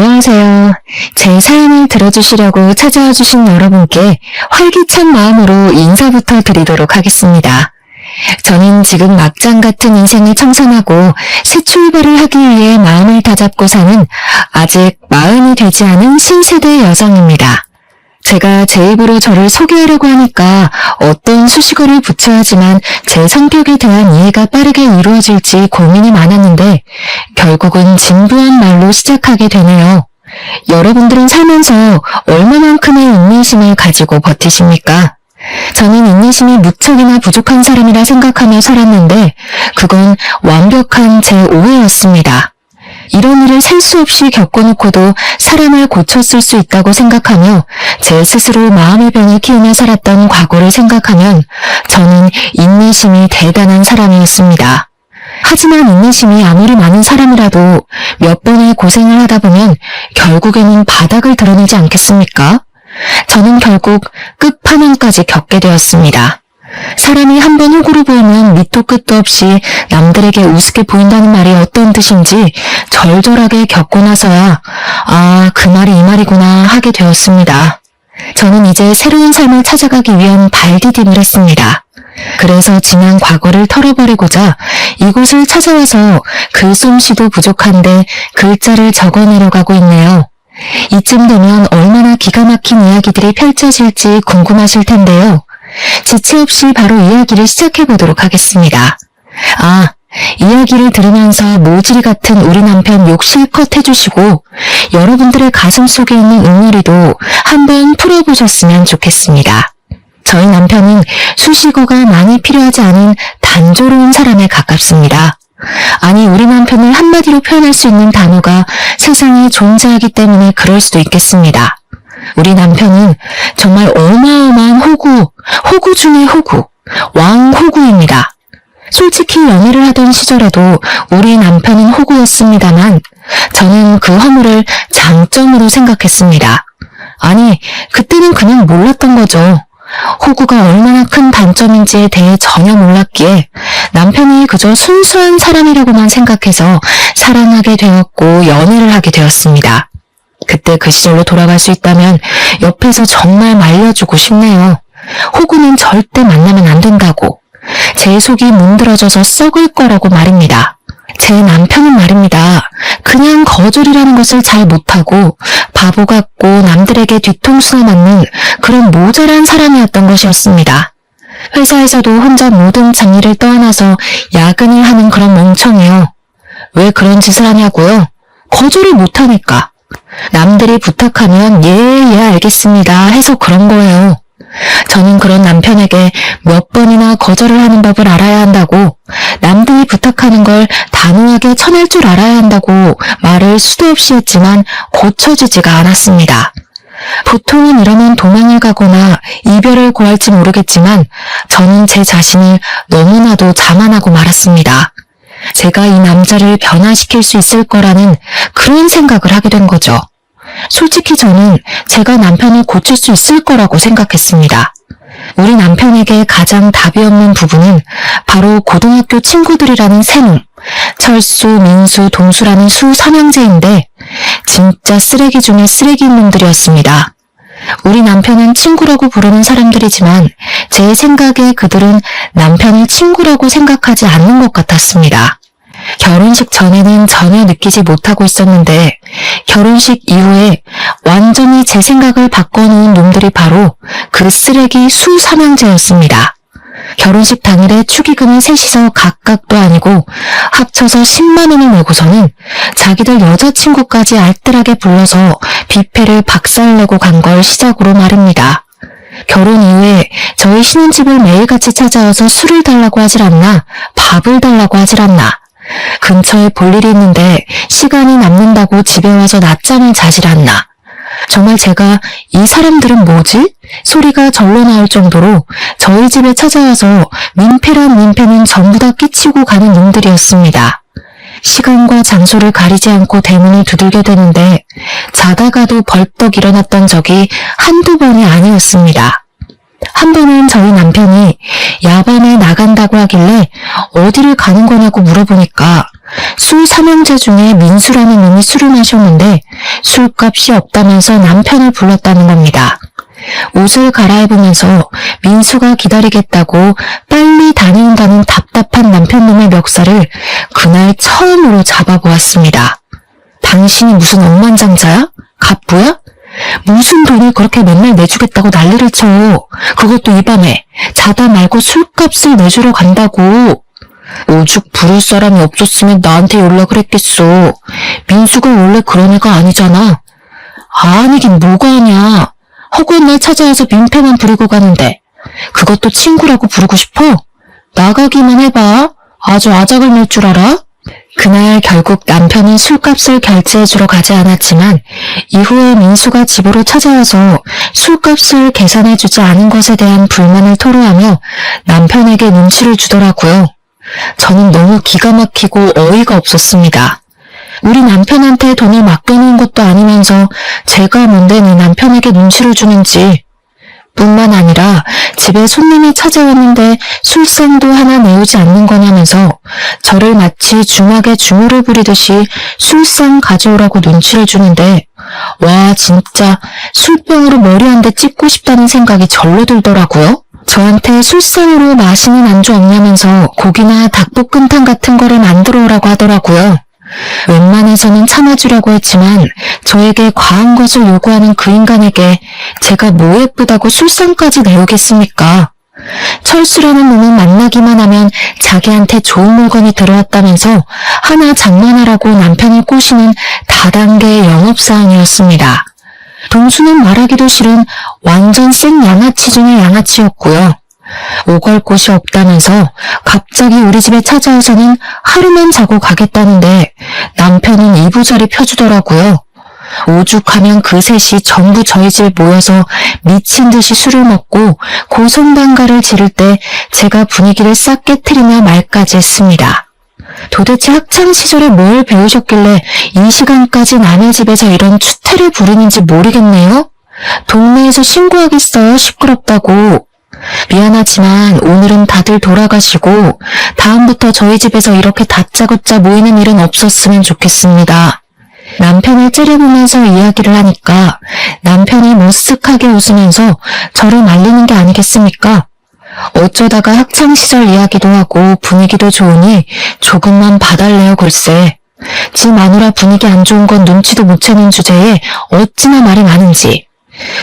안녕하세요. 제 사연을 들어주시려고 찾아와 주신 여러분께 활기찬 마음으로 인사부터 드리도록 하겠습니다. 저는 지금 막장 같은 인생을 청산하고 새 출발을 하기 위해 마음을 다잡고 사는 아직 40이 되지 않은 신세대 여성입니다. 제가 제 입으로 저를 소개하려고 하니까 어떤 수식어를 붙여야 하지만 제 성격에 대한 이해가 빠르게 이루어질지 고민이 많았는데 결국은 진부한 말로 시작하게 되네요. 여러분들은 살면서 얼마만큼의 인내심을 가지고 버티십니까? 저는 인내심이 무척이나 부족한 사람이라 생각하며 살았는데 그건 완벽한 제 오해였습니다. 이런 일을 셀 수 없이 겪어놓고도 사람을 고쳤을 수 있다고 생각하며 제 스스로 마음의 병을 키우며 살았던 과거를 생각하면 저는 인내심이 대단한 사람이었습니다. 하지만 인내심이 아무리 많은 사람이라도 몇 번의 고생을 하다 보면 결국에는 바닥을 드러내지 않겠습니까? 저는 결국 끝판왕까지 겪게 되었습니다. 사람이 한 번 호구로 보이면 밑도 끝도 없이 남들에게 우습게 보인다는 말이 어떤 뜻인지 절절하게 겪고 나서야 그 말이 이 말이구나 하게 되었습니다. 저는 이제 새로운 삶을 찾아가기 위한 발디딤을 했습니다. 그래서 지난 과거를 털어버리고자 이곳을 찾아와서 글솜씨도 부족한데 글자를 적어내려가고 있네요. 이쯤 되면 얼마나 기가 막힌 이야기들이 펼쳐질지 궁금하실 텐데요. 지체 없이 바로 이야기를 시작해보도록 하겠습니다. 이야기를 들으면서 모질이 같은 우리 남편 욕 실컷 해주시고 여러분들의 가슴 속에 있는 응어리도 한번 풀어보셨으면 좋겠습니다. 저희 남편은 수식어가 많이 필요하지 않은 단조로운 사람에 가깝습니다. 아니, 우리 남편을 한마디로 표현할 수 있는 단어가 세상에 존재하기 때문에 그럴 수도 있겠습니다. 우리 남편은 정말 어마어마한 호구 중의 호구, 왕호구입니다. 솔직히 연애를 하던 시절에도 우리 남편은 호구였습니다만 저는 그 허물을 장점으로 생각했습니다. 아니, 그때는 그냥 몰랐던 거죠. 호구가 얼마나 큰 단점인지에 대해 전혀 몰랐기에 남편이 그저 순수한 사람이라고만 생각해서 사랑하게 되었고 연애를 하게 되었습니다. 그때 그 시절로 돌아갈 수 있다면 옆에서 정말 말려주고 싶네요. 호구는 절대 만나면 안 된다고. 제 속이 문드러져서 썩을 거라고 말입니다. 제 남편은 말입니다. 그냥 거절이라는 것을 잘 못하고 바보 같고 남들에게 뒤통수나 맞는 그런 모자란 사람이었던 것이었습니다. 회사에서도 혼자 모든 장일을 떠안아서 야근을 하는 그런 멍청이요. 왜 그런 짓을 하냐고요? 거절을 못하니까. 남들이 부탁하면 예 알겠습니다 해서 그런 거예요. 저는 그런 남편에게 몇 번이나 거절을 하는 법을 알아야 한다고, 남들이 부탁하는 걸 단호하게 쳐낼 줄 알아야 한다고 말을 수도 없이 했지만 고쳐지지가 않았습니다. 보통은 이러면 도망을 가거나 이별을 고할지 모르겠지만 저는 제 자신을 너무나도 자만하고 말았습니다. 제가 이 남자를 변화시킬 수 있을 거라는 그런 생각을 하게 된 거죠. 솔직히 저는 제가 남편을 고칠 수 있을 거라고 생각했습니다. 우리 남편에게 가장 답이 없는 부분은 바로 고등학교 친구들이라는 세 놈, 철수, 민수, 동수라는 수 3형제인데 진짜 쓰레기 중에 쓰레기인 놈들이었습니다. 우리 남편은 친구라고 부르는 사람들이지만 제 생각에 그들은 남편을 친구라고 생각하지 않는 것 같았습니다. 결혼식 전에는 전혀 느끼지 못하고 있었는데 결혼식 이후에 완전히 제 생각을 바꿔놓은 놈들이 바로 그 쓰레기 수 3형제였습니다. 결혼식 당일에 축의금을 셋이서 각각도 아니고 합쳐서 10만 원을 내고서는 자기들 여자친구까지 알뜰하게 불러서 뷔페를 박살내고 간 걸 시작으로 말입니다. 결혼 이후에 저희 신혼집을 매일같이 찾아와서 술을 달라고 하질 않나, 밥을 달라고 하질 않나, 근처에 볼 일이 있는데 시간이 남는다고 집에 와서 낮잠을 자질 않나. 정말 제가 이 사람들은 뭐지? 소리가 절로 나올 정도로 저희 집에 찾아와서 민폐란 민폐는 전부 다 끼치고 가는 놈들이었습니다. 시간과 장소를 가리지 않고 대문을 두들겨 대는데 자다가도 벌떡 일어났던 적이 한두 번이 아니었습니다. 한 번은 저희 남편이 야밤에 나간다고 하길래 어디를 가는 거냐고 물어보니까 술 삼형제 중에 민수라는 놈이 술을 마셨는데 술값이 없다면서 남편을 불렀다는 겁니다. 옷을 갈아입으면서 민수가 기다리겠다고 빨리 다닌다는 답답한 남편놈의 멱살을 그날 처음으로 잡아보았습니다. 당신이 무슨 억만장자야? 갑부야? 무슨 돈을 그렇게 맨날 내주겠다고 난리를 쳐. 그것도 이 밤에 자다 말고 술값을 내주러 간다고. 오죽 부를 사람이 없었으면 나한테 연락을 했겠어. 민수가 원래 그런 애가 아니잖아. 아니긴 뭐가 아냐. 허구한 날 찾아와서 민폐만 부리고 가는데 그것도 친구라고 부르고 싶어? 나가기만 해봐. 아주 아작을 낼 줄 알아? 그날 결국 남편은 술값을 결제해주러 가지 않았지만 이후에 민수가 집으로 찾아와서 술값을 계산해주지 않은 것에 대한 불만을 토로하며 남편에게 눈치를 주더라고요. 저는 너무 기가 막히고 어이가 없었습니다. 우리 남편한테 돈을 맡겨놓은 것도 아니면서 제가 뭔데 내 남편에게 눈치를 주는지. 뿐만 아니라 집에 손님이 찾아왔는데 술상도 하나 내오지 않는 거냐면서 저를 마치 주막에 주모를 부리듯이 술상 가져오라고 눈치를 주는데 와 진짜 술병으로 머리 한 대 찍고 싶다는 생각이 절로 들더라고요. 저한테 술상으로 마시는 안주 없냐면서 고기나 닭볶음탕 같은 거를 만들어 오라고 하더라고요. 웬만해서는 참아주려고 했지만 저에게 과한 것을 요구하는 그 인간에게 제가 뭐 예쁘다고 술상까지 내오겠습니까? 철수라는 놈은 만나기만 하면 자기한테 좋은 물건이 들어왔다면서 하나 장만하라고 남편을 꼬시는 다단계의 영업사원이었습니다. 동수는 말하기도 싫은 완전 생 양아치 중의 양아치였고요. 오갈 곳이 없다면서 갑자기 우리 집에 찾아와서는 하루만 자고 가겠다는데 남편은 이부자리 펴주더라고요. 오죽하면 그 셋이 전부 저희 집에 모여서 미친 듯이 술을 먹고 고성방가를 지를 때 제가 분위기를 싹 깨트리며 말까지 했습니다. 도대체 학창시절에 뭘 배우셨길래 이 시간까지 남의 집에서 이런 추태를 부리는지 모르겠네요. 동네에서 신고하겠어요, 시끄럽다고. 미안하지만 오늘은 다들 돌아가시고 다음부터 저희 집에서 이렇게 다짜고짜 모이는 일은 없었으면 좋겠습니다. 남편을 째려보면서 이야기를 하니까 남편이 머쓱하게 웃으면서 저를 말리는 게 아니겠습니까? 어쩌다가 학창시절 이야기도 하고 분위기도 좋으니 조금만 봐달래요 글쎄. 지 마누라 분위기 안 좋은 건 눈치도 못 채는 주제에 어찌나 말이 많은지.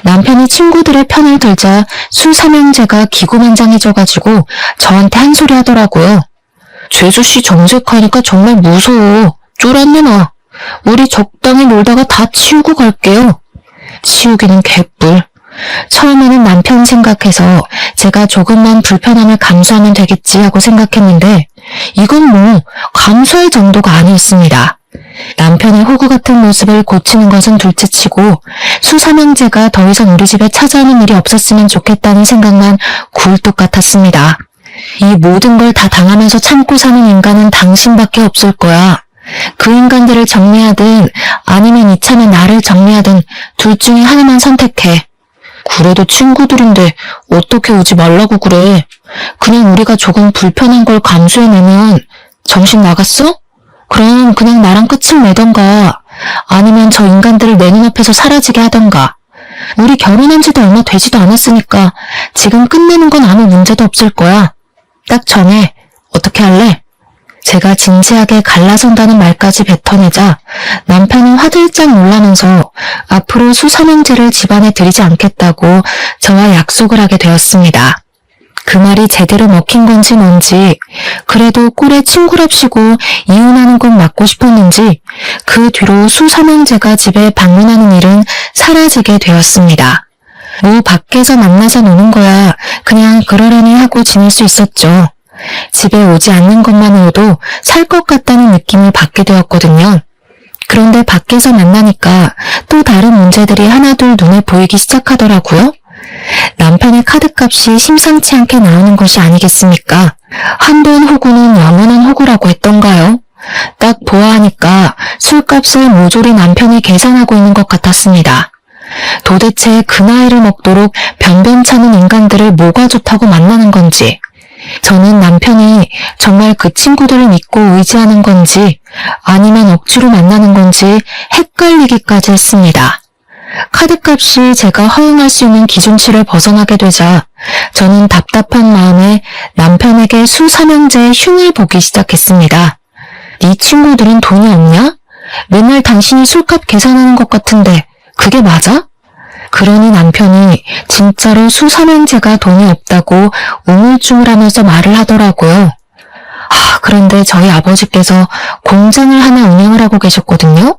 남편이 친구들의 편을 들자 술 삼형제가 기고만장해져가지고 저한테 한 소리 하더라고요. 죄수씨 정색하니까 정말 무서워. 쫄았네 나. 우리 적당히 놀다가 다 치우고 갈게요. 치우기는 개뿔. 처음에는 남편 생각해서 제가 조금만 불편함을 감수하면 되겠지 하고 생각했는데 이건 뭐 감수할 정도가 아니었습니다. 남편의 호구 같은 모습을 고치는 것은 둘째치고 수삼형제가 더 이상 우리 집에 찾아오는 일이 없었으면 좋겠다는 생각만 굴뚝 같았습니다. 이 모든 걸 다 당하면서 참고 사는 인간은 당신밖에 없을 거야. 그 인간들을 정리하든 아니면 이참에 나를 정리하든 둘 중에 하나만 선택해. 그래도 친구들인데 어떻게 오지 말라고 그래. 그냥 우리가 조금 불편한 걸 감수해내면 정신 나갔어? 그럼 그냥 나랑 끝을 내던가 아니면 저 인간들을 내 눈앞에서 사라지게 하던가. 우리 결혼한 지도 얼마 되지도 않았으니까 지금 끝내는 건 아무 문제도 없을 거야. 딱 정해. 어떻게 할래? 제가 진지하게 갈라선다는 말까지 뱉어내자 남편은 화들짝 놀라면서 앞으로 수삼형제를 집안에 들이지 않겠다고 저와 약속을 하게 되었습니다. 그 말이 제대로 먹힌 건지 뭔지 그래도 꼴에 친구랍시고 이혼하는 건 맞고 싶었는지 그 뒤로 수삼형제가 집에 방문하는 일은 사라지게 되었습니다. 뭐 밖에서 만나서 노는 거야 그냥 그러려니 하고 지낼 수 있었죠. 집에 오지 않는 것만으로도 살 것 같다는 느낌을 받게 되었거든요. 그런데 밖에서 만나니까 또 다른 문제들이 하나둘 눈에 보이기 시작하더라고요. 남편의 카드값이 심상치 않게 나오는 것이 아니겠습니까? 한돈 호구는 영원한 호구라고 했던가요? 딱 보아하니까 술값을 모조리 남편이 계산하고 있는 것 같았습니다. 도대체 그 나이를 먹도록 변변찮은 인간들을 뭐가 좋다고 만나는 건지 저는 남편이 정말 그 친구들을 믿고 의지하는 건지 아니면 억지로 만나는 건지 헷갈리기까지 했습니다. 카드값이 제가 허용할 수 있는 기준치를 벗어나게 되자 저는 답답한 마음에 남편에게 수삼형제의 흉을 보기 시작했습니다. 네 친구들은 돈이 없냐? 맨날 당신이 술값 계산하는 것 같은데 그게 맞아? 그러니 남편이 진짜로 수삼형제가 돈이 없다고 우물쭈물하면서 말을 하더라고요. 그런데 저희 아버지께서 공장을 하나 운영을 하고 계셨거든요.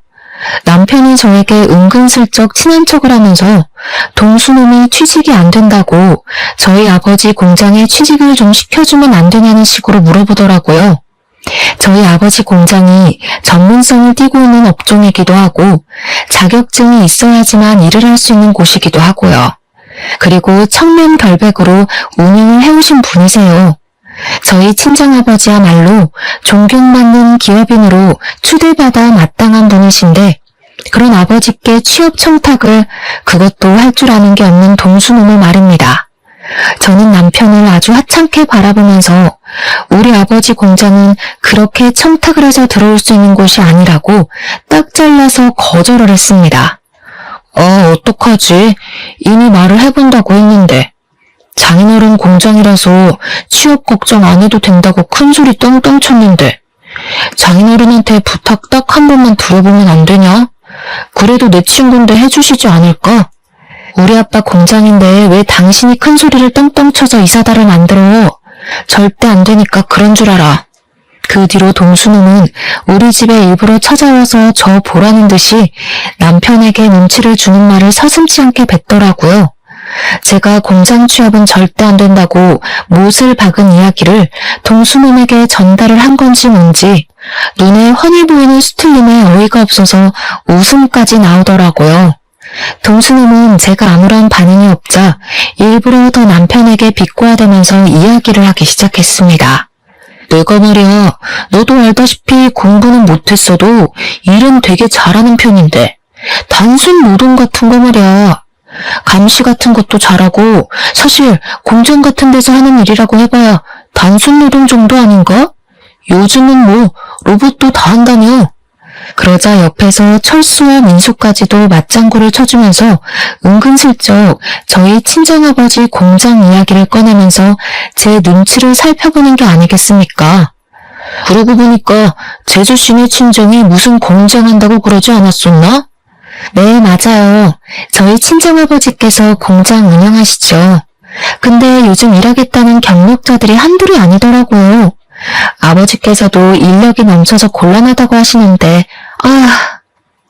남편이 저에게 은근슬쩍 친한 척을 하면서 동수놈이 취직이 안 된다고 저희 아버지 공장에 취직을 좀 시켜주면 안 되냐는 식으로 물어보더라고요. 저희 아버지 공장이 전문성을 띠고 있는 업종이기도 하고 자격증이 있어야지만 일을 할 수 있는 곳이기도 하고요. 그리고 청명결백으로 운영을 해오신 분이세요. 저희 친정아버지야말로 존경받는 기업인으로 추대받아 마땅한 분이신데 그런 아버지께 취업 청탁을 그것도 할 줄 아는 게 없는 동수놈을 말입니다. 저는 남편을 아주 하찮게 바라보면서 우리 아버지 공장은 그렇게 청탁을 해서 들어올 수 있는 곳이 아니라고 딱 잘라서 거절을 했습니다. 어떡하지? 이미 말을 해본다고 했는데. 장인어른 공장이라서 취업 걱정 안 해도 된다고 큰소리 떵떵 쳤는데 장인어른한테 부탁 딱 한 번만 들어보면 안 되냐? 그래도 내 친구인데 해주시지 않을까? 우리 아빠 공장인데 왜 당신이 큰소리를 떵떵 쳐서 이사다를 만들어? 절대 안 되니까 그런 줄 알아. 그 뒤로 동수놈은 우리 집에 일부러 찾아와서 저 보라는 듯이 남편에게 눈치를 주는 말을 서슴지 않게 뱉더라고요. 제가 공장 취업은 절대 안 된다고 못을 박은 이야기를 동수놈에게 전달을 한 건지 뭔지 눈에 훤히 보이는 수틀림에 어이가 없어서 웃음까지 나오더라고요. 동수놈은 제가 아무런 반응이 없자 일부러 더 남편에게 비꼬아대면서 이야기를 하기 시작했습니다. 내가 말이야, 너도 알다시피 공부는 못했어도 일은 되게 잘하는 편인데 단순 노동 같은 거 말이야. 감시 같은 것도 잘하고 사실 공장 같은 데서 하는 일이라고 해봐야 단순 노동 정도 아닌가? 요즘은 뭐 로봇도 다 한다며. 그러자 옆에서 철수와 민수까지도 맞장구를 쳐주면서 은근슬쩍 저희 친정아버지 공장 이야기를 꺼내면서 제 눈치를 살펴보는 게 아니겠습니까? 그러고 보니까 제주씨네 친정이 무슨 공장 한다고 그러지 않았었나? 네, 맞아요. 저희 친정아버지께서 공장 운영하시죠. 근데 요즘 일하겠다는 경력자들이 한둘이 아니더라고요. 아버지께서도 인력이 넘쳐서 곤란하다고 하시는데,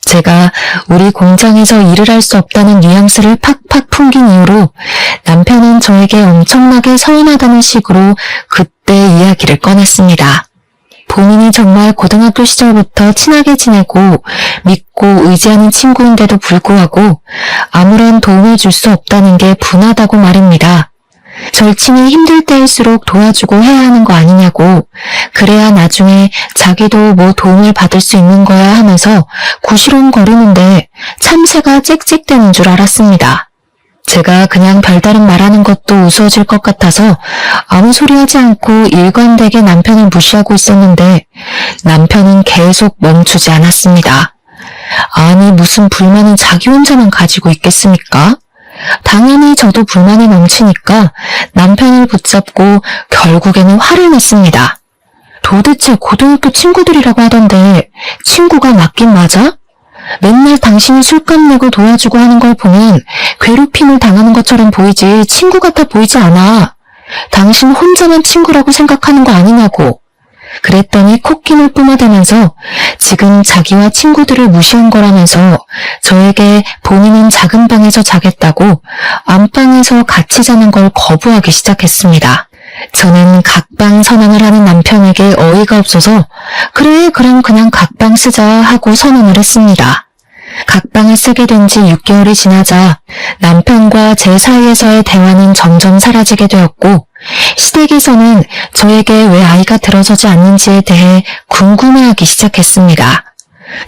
제가 우리 공장에서 일을 할 수 없다는 뉘앙스를 팍팍 풍긴 이후로 남편은 저에게 엄청나게 서운하다는 식으로 그때 이야기를 꺼냈습니다. 본인이 정말 고등학교 시절부터 친하게 지내고 믿고 의지하는 친구인데도 불구하고 아무런 도움을 줄 수 없다는 게 분하다고 말입니다. 절친이 힘들 때일수록 도와주고 해야 하는 거 아니냐고, 그래야 나중에 자기도 뭐 도움을 받을 수 있는 거야 하면서 구시렁거리는데 참새가 짹짹대는 줄 알았습니다. 제가 그냥 별다른 말하는 것도 우스워질 것 같아서 아무 소리 하지 않고 일관되게 남편을 무시하고 있었는데 남편은 계속 멈추지 않았습니다. 아니, 무슨 불만은 자기 혼자만 가지고 있겠습니까? 당연히 저도 불만이 넘치니까 남편을 붙잡고 결국에는 화를 냈습니다. 도대체 고등학교 친구들이라고 하던데 친구가 맞긴 맞아? 맨날 당신이 술값 내고 도와주고 하는 걸 보면 괴롭힘을 당하는 것처럼 보이지 친구 같아 보이지 않아. 당신 혼자만 친구라고 생각하는 거 아니냐고. 그랬더니 콧김을 뿜어대면서 지금 자기와 친구들을 무시한 거라면서 저에게 본인은 작은 방에서 자겠다고 안방에서 같이 자는 걸 거부하기 시작했습니다. 저는 각방 선언을 하는 남편에게 어이가 없어서 그래, 그럼 그냥 각방 쓰자 하고 선언을 했습니다. 각방을 쓰게 된 지 6개월이 지나자 남편과 제 사이에서의 대화는 점점 사라지게 되었고 시댁에서는 저에게 왜 아이가 들어서지 않는지에 대해 궁금해하기 시작했습니다.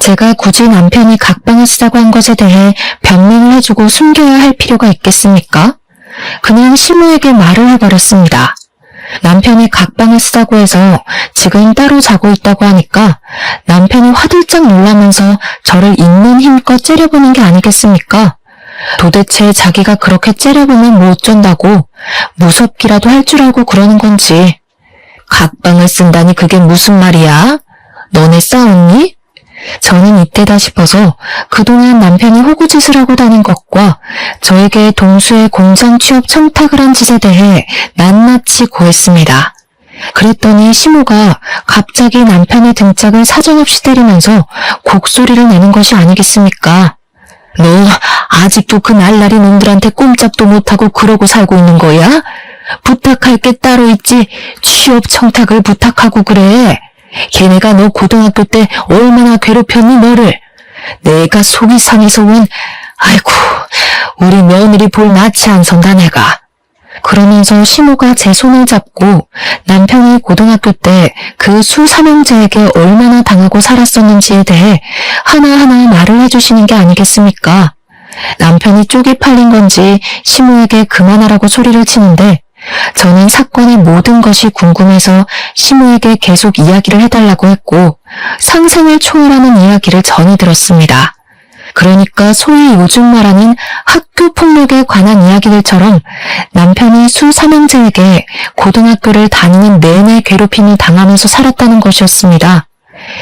제가 굳이 남편이 각방을 쓰자고 한 것에 대해 변명을 해주고 숨겨야 할 필요가 있겠습니까? 그냥 시모에게 말을 해버렸습니다. 남편이 각방을 쓰자고 해서 지금 따로 자고 있다고 하니까 남편이 화들짝 놀라면서 저를 있는 힘껏 째려보는 게 아니겠습니까? 도대체 자기가 그렇게 째려보면 뭐 어쩐다고 무섭기라도 할 줄 알고 그러는 건지. 각방을 쓴다니 그게 무슨 말이야? 너네 싸웠니? 저는 이때다 싶어서 그동안 남편이 호구짓을 하고 다닌 것과 저에게 동수의 공장 취업 청탁을 한 짓에 대해 낱낱이 고했습니다. 그랬더니 시모가 갑자기 남편의 등짝을 사정없이 때리면서 곡소리를 내는 것이 아니겠습니까? 너 아직도 그 날라리 놈들한테 꼼짝도 못하고 그러고 살고 있는 거야? 부탁할 게 따로 있지 취업 청탁을 부탁하고 그래. 걔네가 너 고등학교 때 얼마나 괴롭혔니 너를. 내가 속이 상해서 온 아이고 우리 며느리 볼 낯이 안 선다 내가. 그러면서 시모가 제 손을 잡고 남편이 고등학교 때 그 수삼형제에게 얼마나 당하고 살았었는지에 대해 하나하나 말을 해주시는 게 아니겠습니까? 남편이 쪽이 팔린 건지 시모에게 그만하라고 소리를 치는데 저는 사건의 모든 것이 궁금해서 시모에게 계속 이야기를 해달라고 했고 상상을 초월하는 이야기를 전해 들었습니다. 그러니까 소위 요즘 말하는 학교 폭력에 관한 이야기들처럼 남편이 수삼형제에게 고등학교를 다니는 내내 괴롭힘을 당하면서 살았다는 것이었습니다.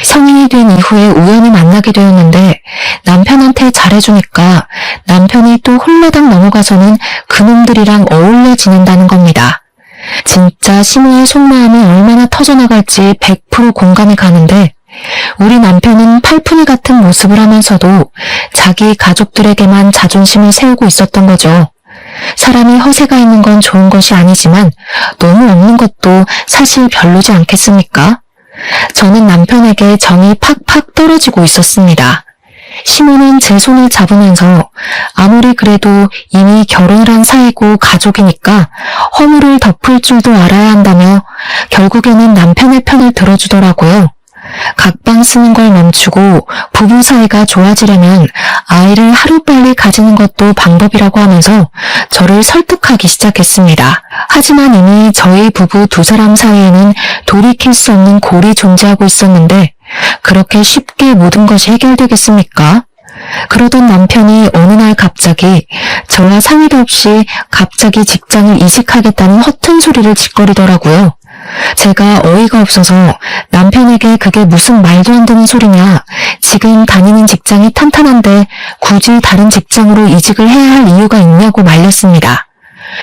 성인이 된 이후에 우연히 만나게 되었는데 남편한테 잘해주니까 남편이 또 홀라당 넘어가서는 그놈들이랑 어울려 지낸다는 겁니다. 진짜 시모의 속마음이 얼마나 터져나갈지 100% 공감이 가는데 우리 남편은 팔푼이 같은 모습을 하면서도 자기 가족들에게만 자존심을 세우고 있었던 거죠. 사람이 허세가 있는 건 좋은 것이 아니지만 너무 없는 것도 사실 별로지 않겠습니까? 저는 남편에게 정이 팍팍 떨어지고 있었습니다. 시모는 제 손을 잡으면서 아무리 그래도 이미 결혼을 한 사이고 가족이니까 허물을 덮을 줄도 알아야 한다며 결국에는 남편의 편을 들어주더라고요. 각방 쓰는 걸 멈추고 부부 사이가 좋아지려면 아이를 하루빨리 가지는 것도 방법이라고 하면서 저를 설득하기 시작했습니다. 하지만 이미 저희 부부 두 사람 사이에는 돌이킬 수 없는 골이 존재하고 있었는데 그렇게 쉽게 모든 것이 해결되겠습니까? 그러던 남편이 어느 날 갑자기 저와 상의도 없이 갑자기 직장을 이직하겠다는 허튼 소리를 짓거리더라고요. 제가 어이가 없어서 남편에게 그게 무슨 말도 안 되는 소리냐, 지금 다니는 직장이 탄탄한데 굳이 다른 직장으로 이직을 해야 할 이유가 있냐고 말렸습니다.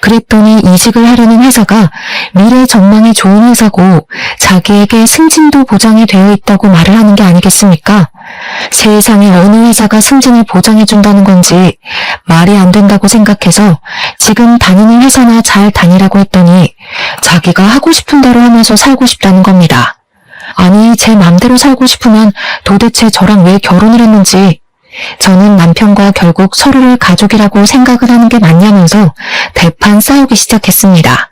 그랬더니 이직을 하려는 회사가 미래 전망이 좋은 회사고 자기에게 승진도 보장이 되어 있다고 말을 하는 게 아니겠습니까? 세상에 어느 회사가 승진을 보장해준다는 건지 말이 안 된다고 생각해서 지금 다니는 회사나 잘 다니라고 했더니 자기가 하고 싶은 대로 하면서 살고 싶다는 겁니다. 아니, 제 맘대로 살고 싶으면 도대체 저랑 왜 결혼을 했는지, 저는 남편과 결국 서로를 가족이라고 생각을 하는 게 맞냐면서 대판 싸우기 시작했습니다.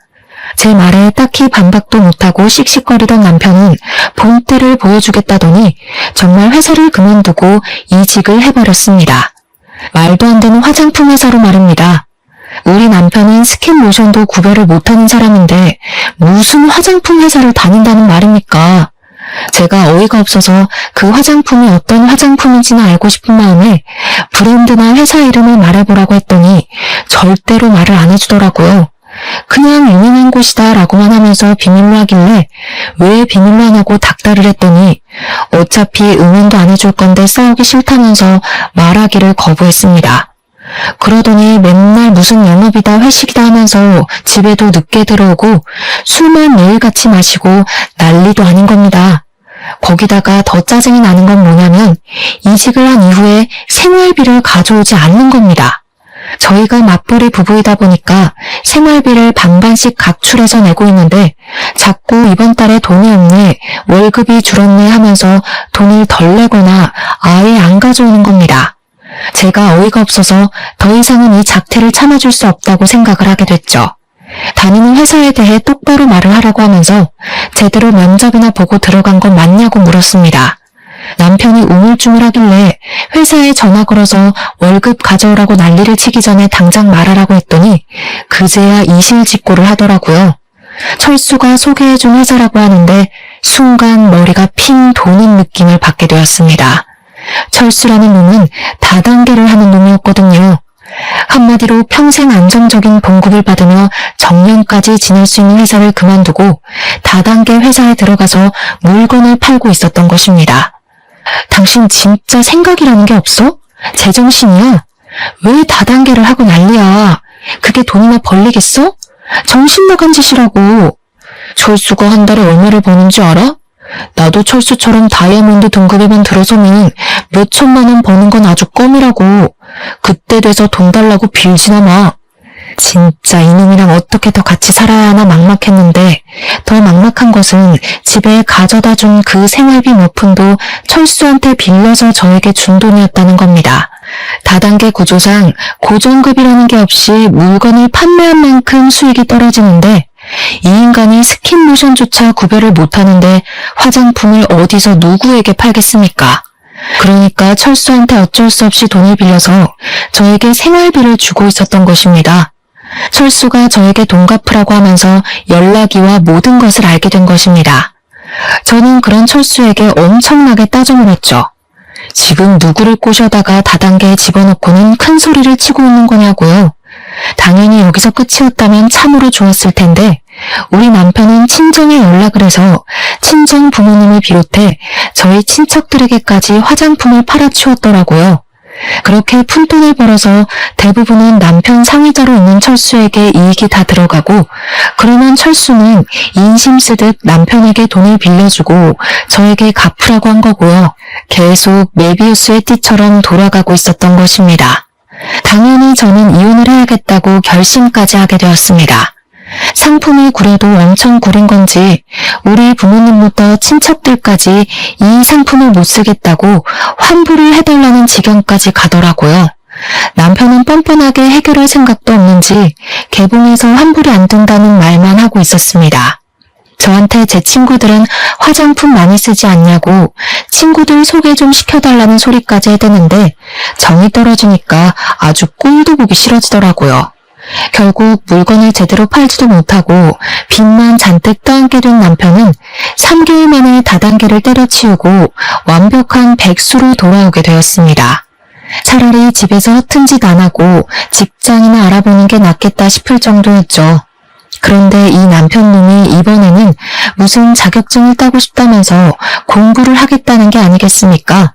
제 말에 딱히 반박도 못하고 씩씩거리던 남편은 본때를 보여주겠다더니 정말 회사를 그만두고 이직을 해버렸습니다. 말도 안 되는 화장품 회사로 말입니다. 우리 남편은 스킨로션도 구별을 못하는 사람인데 무슨 화장품 회사를 다닌다는 말입니까? 제가 어이가 없어서 그 화장품이 어떤 화장품인지는 알고 싶은 마음에 브랜드나 회사 이름을 말해보라고 했더니 절대로 말을 안 해주더라고요. 그냥 유명한 곳이다 라고만 하면서 비밀로 하길래 왜 비밀로 하냐고 닥달을 했더니 어차피 응원도 안 해줄 건데 싸우기 싫다면서 말하기를 거부했습니다. 그러더니 맨날 무슨 영업이다 회식이다 하면서 집에도 늦게 들어오고 술만 매일같이 마시고 난리도 아닌 겁니다. 거기다가 더 짜증이 나는 건 뭐냐면 이직을 한 이후에 생활비를 가져오지 않는 겁니다. 저희가 맞벌이 부부이다 보니까 생활비를 반반씩 각출해서 내고 있는데 자꾸 이번 달에 돈이 없네, 월급이 줄었네 하면서 돈을 덜 내거나 아예 안 가져오는 겁니다. 제가 어이가 없어서 더 이상은 이 작태를 참아줄 수 없다고 생각을 하게 됐죠. 다니는 회사에 대해 똑바로 말을 하라고 하면서 제대로 면접이나 보고 들어간 건 맞냐고 물었습니다. 남편이 우물쭈물하길래 회사에 전화 걸어서 월급 가져오라고 난리를 치기 전에 당장 말하라고 했더니 그제야 이실직고를 하더라고요. 철수가 소개해준 회사라고 하는데 순간 머리가 핑 도는 느낌을 받게 되었습니다. 철수라는 놈은 다단계를 하는 놈이었거든요. 한마디로 평생 안정적인 봉급을 받으며 정년까지 지낼 수 있는 회사를 그만두고 다단계 회사에 들어가서 물건을 팔고 있었던 것입니다. 당신 진짜 생각이라는 게 없어? 제정신이야? 왜 다단계를 하고 난리야? 그게 돈이나 벌리겠어? 정신 나간 짓이라고. 철수가 한 달에 얼마를 버는지 알아? 나도 철수처럼 다이아몬드 등급에만 들어서면 몇 천만 원 버는 건 아주 껌이라고. 그때 돼서 돈 달라고 빌지나 마. 진짜 이놈이랑 어떻게 더 같이 살아야 하나 막막했는데 더 막막한 것은 집에 가져다 준 그 생활비 몇 푼도 철수한테 빌려서 저에게 준 돈이었다는 겁니다. 다단계 구조상 고정급이라는 게 없이 물건을 판매한 만큼 수익이 떨어지는데 이 인간이 스킨모션조차 구별을 못하는데 화장품을 어디서 누구에게 팔겠습니까? 그러니까 철수한테 어쩔 수 없이 돈을 빌려서 저에게 생활비를 주고 있었던 것입니다. 철수가 저에게 돈 갚으라고 하면서 연락이와 모든 것을 알게 된 것입니다. 저는 그런 철수에게 엄청나게 따져 물었죠. 지금 누구를 꼬셔다가 다단계에 집어넣고는 큰 소리를 치고 있는 거냐고요. 당연히 여기서 끝이었다면 참으로 좋았을 텐데 우리 남편은 친정에 연락을 해서 친정 부모님을 비롯해 저희 친척들에게까지 화장품을 팔아치웠더라고요. 그렇게 푼돈을 벌어서 대부분은 남편 상의자로 있는 철수에게 이익이 다 들어가고 그러면 철수는 인심 쓰듯 남편에게 돈을 빌려주고 저에게 갚으라고 한 거고요. 계속 메비우스의 띠처럼 돌아가고 있었던 것입니다. 당연히 저는 이혼을 해야겠다고 결심까지 하게 되었습니다. 상품이 구려도 엄청 구린 건지 우리 부모님부터 친척들까지 이 상품을 못 쓰겠다고 환불을 해달라는 지경까지 가더라고요. 남편은 뻔뻔하게 해결할 생각도 없는지 개봉해서 환불이 안 된다는 말만 하고 있었습니다. 저한테 제 친구들은 화장품 많이 쓰지 않냐고 친구들 소개 좀 시켜달라는 소리까지 해대는데 정이 떨어지니까 아주 꼴도 보기 싫어지더라고요. 결국 물건을 제대로 팔지도 못하고 빚만 잔뜩 떠안게 된 남편은 3개월 만에 다단계를 때려치우고 완벽한 백수로 돌아오게 되었습니다. 차라리 집에서 허튼 짓 안 하고 직장이나 알아보는 게 낫겠다 싶을 정도였죠. 그런데 이 남편놈이 이번에는 무슨 자격증을 따고 싶다면서 공부를 하겠다는 게 아니겠습니까?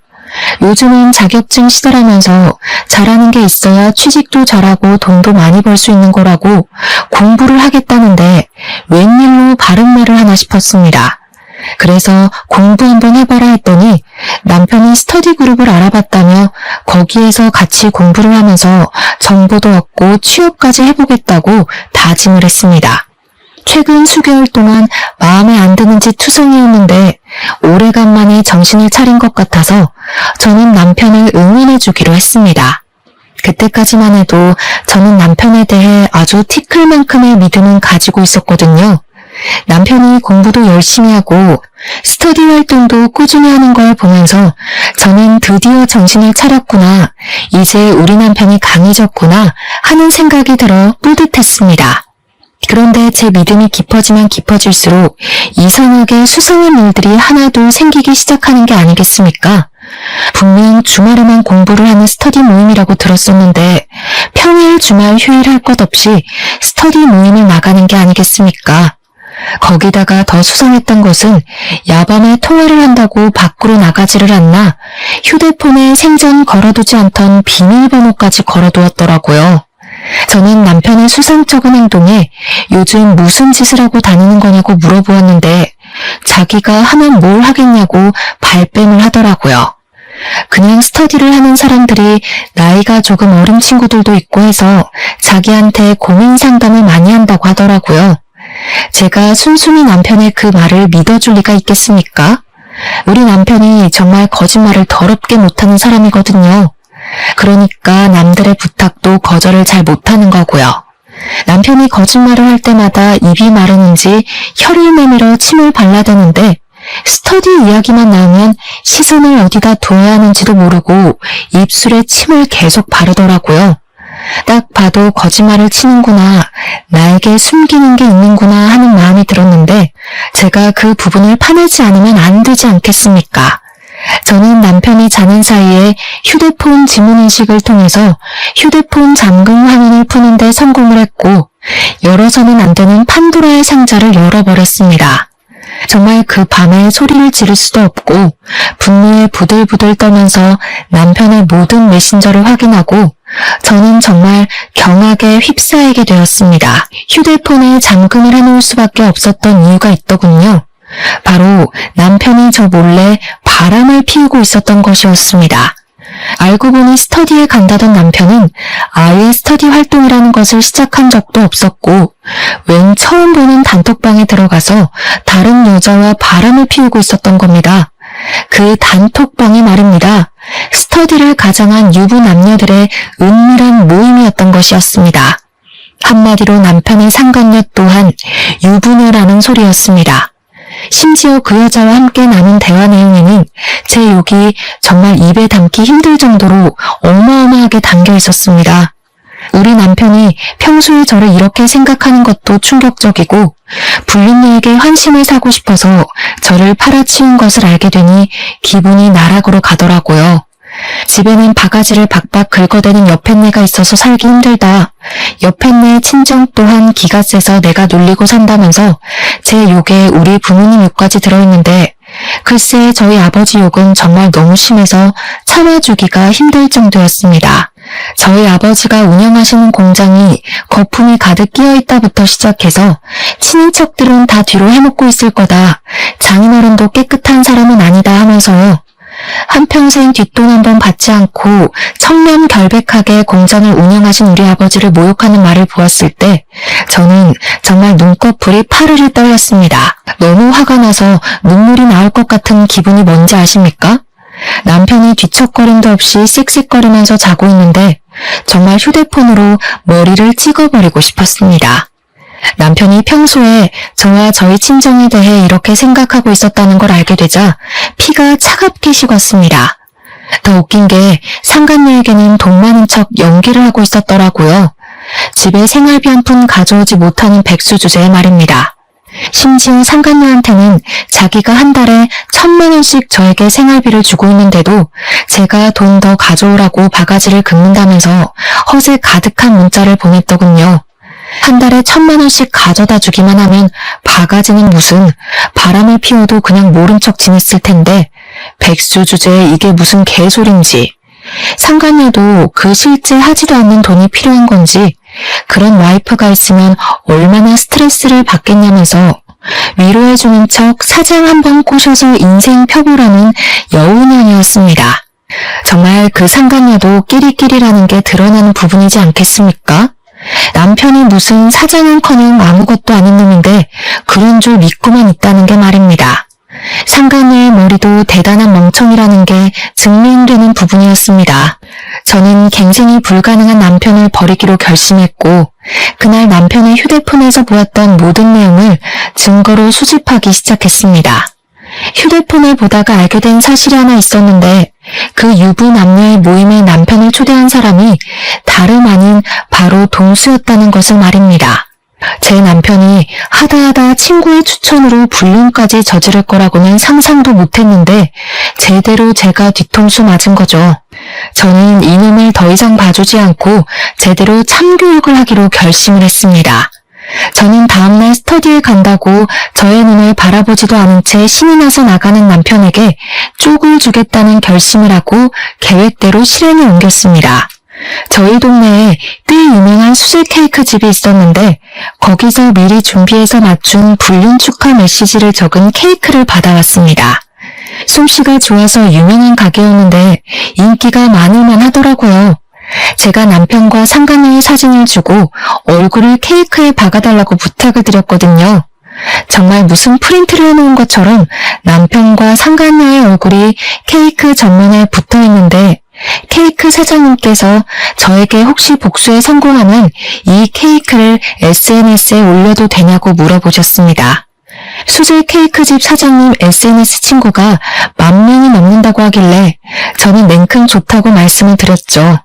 요즘은 자격증 시대라면서 잘하는 게 있어야 취직도 잘하고 돈도 많이 벌 수 있는 거라고 공부를 하겠다는데 웬일로 바른 말을 하나 싶었습니다. 그래서 공부 한번 해봐라 했더니 남편이 스터디 그룹을 알아봤다며 거기에서 같이 공부를 하면서 정보도 얻고 취업까지 해보겠다고 다짐을 했습니다. 최근 수개월 동안 마음에 안 드는지 투성이었는데 오래간만에 정신을 차린 것 같아서 저는 남편을 응원해주기로 했습니다. 그때까지만 해도 저는 남편에 대해 아주 티끌만큼의 믿음은 가지고 있었거든요. 남편이 공부도 열심히 하고 스터디 활동도 꾸준히 하는 걸 보면서 저는 드디어 정신을 차렸구나, 이제 우리 남편이 강해졌구나 하는 생각이 들어 뿌듯했습니다. 그런데 제 믿음이 깊어지면 깊어질수록 이상하게 수상한 일들이 하나둘 생기기 시작하는 게 아니겠습니까? 분명 주말에만 공부를 하는 스터디 모임이라고 들었었는데 평일 주말 휴일 할 것 없이 스터디 모임을 나가는 게 아니겠습니까? 거기다가 더 수상했던 것은 야밤에 통화를 한다고 밖으로 나가지를 않나 휴대폰에 생전 걸어두지 않던 비밀번호까지 걸어두었더라고요. 저는 남편의 수상쩍은 행동에 요즘 무슨 짓을 하고 다니는 거냐고 물어보았는데 자기가 하면 뭘 하겠냐고 발뺌을 하더라고요. 그냥 스터디를 하는 사람들이 나이가 조금 어린 친구들도 있고 해서 자기한테 고민 상담을 많이 한다고 하더라고요. 제가 순순히 남편의 그 말을 믿어줄 리가 있겠습니까? 우리 남편이 정말 거짓말을 더럽게 못하는 사람이거든요. 그러니까 남들의 부탁도 거절을 잘 못하는 거고요. 남편이 거짓말을 할 때마다 입이 마르는지 혀를 내밀어 침을 발라대는데 스터디 이야기만 나오면 시선을 어디다 둬야 하는지도 모르고 입술에 침을 계속 바르더라고요. 딱 봐도 거짓말을 치는구나, 나에게 숨기는 게 있는구나 하는 마음이 들었는데 제가 그 부분을 파내지 않으면 안 되지 않겠습니까? 저는 남편이 자는 사이에 휴대폰 지문인식을 통해서 휴대폰 잠금 화면을 푸는데 성공을 했고 열어서는 안 되는 판도라의 상자를 열어버렸습니다. 정말 그 밤에 소리를 지를 수도 없고 분노에 부들부들 떨면서 남편의 모든 메신저를 확인하고 저는 정말 경악에 휩싸이게 되었습니다. 휴대폰에 잠금을 해놓을 수밖에 없었던 이유가 있더군요. 바로 남편이 저 몰래 바람을 피우고 있었던 것이었습니다. 알고 보니 스터디에 간다던 남편은 아예 스터디 활동이라는 것을 시작한 적도 없었고 웬 처음 보는 단톡방에 들어가서 다른 여자와 바람을 피우고 있었던 겁니다. 그 단톡방이 말입니다. 스터디를 가장한 유부 남녀들의 은밀한 모임이었던 것이었습니다. 한마디로 남편의 상간녀 또한 유부녀라는 소리였습니다. 심지어 그 여자와 함께 나눈 대화 내용에는 제 욕이 정말 입에 담기 힘들 정도로 어마어마하게 담겨 있었습니다. 우리 남편이 평소에 저를 이렇게 생각하는 것도 충격적이고 불륜녀에게 환심을 사고 싶어서 저를 팔아치운 것을 알게 되니 기분이 나락으로 가더라고요. 집에는 바가지를 박박 긁어대는 여편네가 있어서 살기 힘들다. 여편네 친정 또한 기가 세서 내가 놀리고 산다면서 제 욕에 우리 부모님 욕까지 들어있는데 글쎄 저희 아버지 욕은 정말 너무 심해서 참아주기가 힘들 정도였습니다. 저희 아버지가 운영하시는 공장이 거품이 가득 끼어있다부터 시작해서 친인척들은 다 뒤로 해먹고 있을 거다. 장인어른도 깨끗한 사람은 아니다 하면서요. 한평생 뒷돈 한 번 받지 않고 청렴결백하게 공장을 운영하신 우리 아버지를 모욕하는 말을 보았을 때 저는 정말 눈꺼풀이 파르르 떨렸습니다. 너무 화가 나서 눈물이 나올 것 같은 기분이 뭔지 아십니까? 남편이 뒤척거림도 없이 씩씩거리면서 자고 있는데 정말 휴대폰으로 머리를 찍어버리고 싶었습니다. 남편이 평소에 저와 저희 친정에 대해 이렇게 생각하고 있었다는 걸 알게 되자 피가 차갑게 식었습니다. 더 웃긴 게 상간녀에게는 돈 많은 척 연기를 하고 있었더라고요. 집에 생활비 한 푼 가져오지 못하는 백수 주제의 말입니다. 심지어 상간녀한테는 자기가 한 달에 1,000만 원씩 저에게 생활비를 주고 있는데도 제가 돈 더 가져오라고 바가지를 긁는다면서 허세 가득한 문자를 보냈더군요. 한 달에 1,000만 원씩 가져다 주기만 하면 바가지는 무슨 바람을 피워도 그냥 모른 척 지냈을 텐데 백수 주제에 이게 무슨 개소린지. 상간녀도 그 실제 하지도 않는 돈이 필요한 건지 그런 와이프가 있으면 얼마나 스트레스를 받겠냐면서 위로해주는 척 사장 한 번 꼬셔서 인생 펴보라는 여운형이었습니다. 정말 그 상간녀도 끼리끼리라는 게 드러나는 부분이지 않겠습니까? 남편이 무슨 사장은커녕 아무것도 아닌 놈인데 그런 줄 믿고만 있다는 게 말입니다. 상간녀의 머리도 대단한 멍청이라는 게 증명되는 부분이었습니다. 저는 갱생이 불가능한 남편을 버리기로 결심했고 그날 남편의 휴대폰에서 보았던 모든 내용을 증거로 수집하기 시작했습니다. 휴대폰을 보다가 알게 된 사실이 하나 있었는데 그 유부 남녀의 모임에 남편을 초대한 사람이 다름 아닌 바로 동수였다는 것을 말입니다. 제 남편이 하다하다 친구의 추천으로 불륜까지 저지를 거라고는 상상도 못했는데 제대로 제가 뒤통수 맞은 거죠. 저는 이놈을 더 이상 봐주지 않고 제대로 참교육을 하기로 결심을 했습니다. 저는 다음날 스터디에 간다고 저의 눈을 바라보지도 않은 채 신이 나서 나가는 남편에게 쪽을 주겠다는 결심을 하고 계획대로 실행에 옮겼습니다. 저희 동네에 꽤 유명한 수제 케이크 집이 있었는데 거기서 미리 준비해서 맞춘 불륜 축하 메시지를 적은 케이크를 받아왔습니다. 솜씨가 좋아서 유명한 가게였는데 인기가 많을만 하더라고요. 제가 남편과 상간녀의 사진을 주고 얼굴을 케이크에 박아달라고 부탁을 드렸거든요. 정말 무슨 프린트를 해놓은 것처럼 남편과 상간녀의 얼굴이 케이크 전면에 붙어있는데 케이크 사장님께서 저에게 혹시 복수에 성공하면 이 케이크를 SNS에 올려도 되냐고 물어보셨습니다. 수제 케이크집 사장님 SNS 친구가 10,000명이 넘는다고 하길래 저는 냉큼 좋다고 말씀을 드렸죠.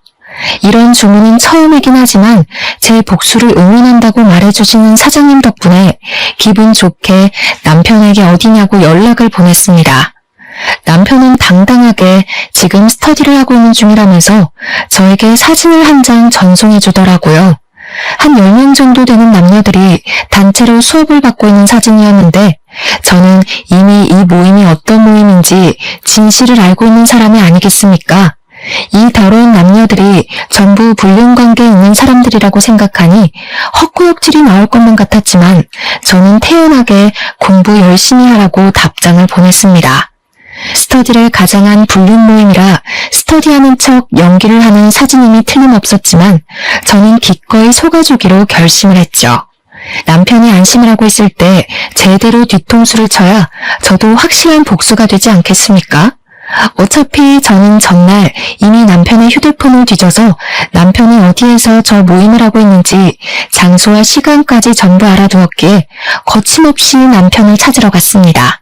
이런 주문은 처음이긴 하지만 제 복수를 응원한다고 말해주시는 사장님 덕분에 기분 좋게 남편에게 어디냐고 연락을 보냈습니다. 남편은 당당하게 지금 스터디를 하고 있는 중이라면서 저에게 사진을 한 장 전송해 주더라고요. 한 10명 정도 되는 남녀들이 단체로 수업을 받고 있는 사진이었는데 저는 이미 이 모임이 어떤 모임인지 진실을 알고 있는 사람이 아니겠습니까? 이 더러운 남녀들이 전부 불륜관계에 있는 사람들이라고 생각하니 헛구역질이 나올 것만 같았지만 저는 태연하게 공부 열심히 하라고 답장을 보냈습니다. 스터디를 가장한 불륜 모임이라 스터디하는 척 연기를 하는 사진임이 틀림없었지만 저는 기꺼이 속아주기로 결심을 했죠. 남편이 안심을 하고 있을 때 제대로 뒤통수를 쳐야 저도 확실한 복수가 되지 않겠습니까? 어차피 저는 전날 이미 남편의 휴대폰을 뒤져서 남편이 어디에서 저 모임을 하고 있는지 장소와 시간까지 전부 알아두었기에 거침없이 남편을 찾으러 갔습니다.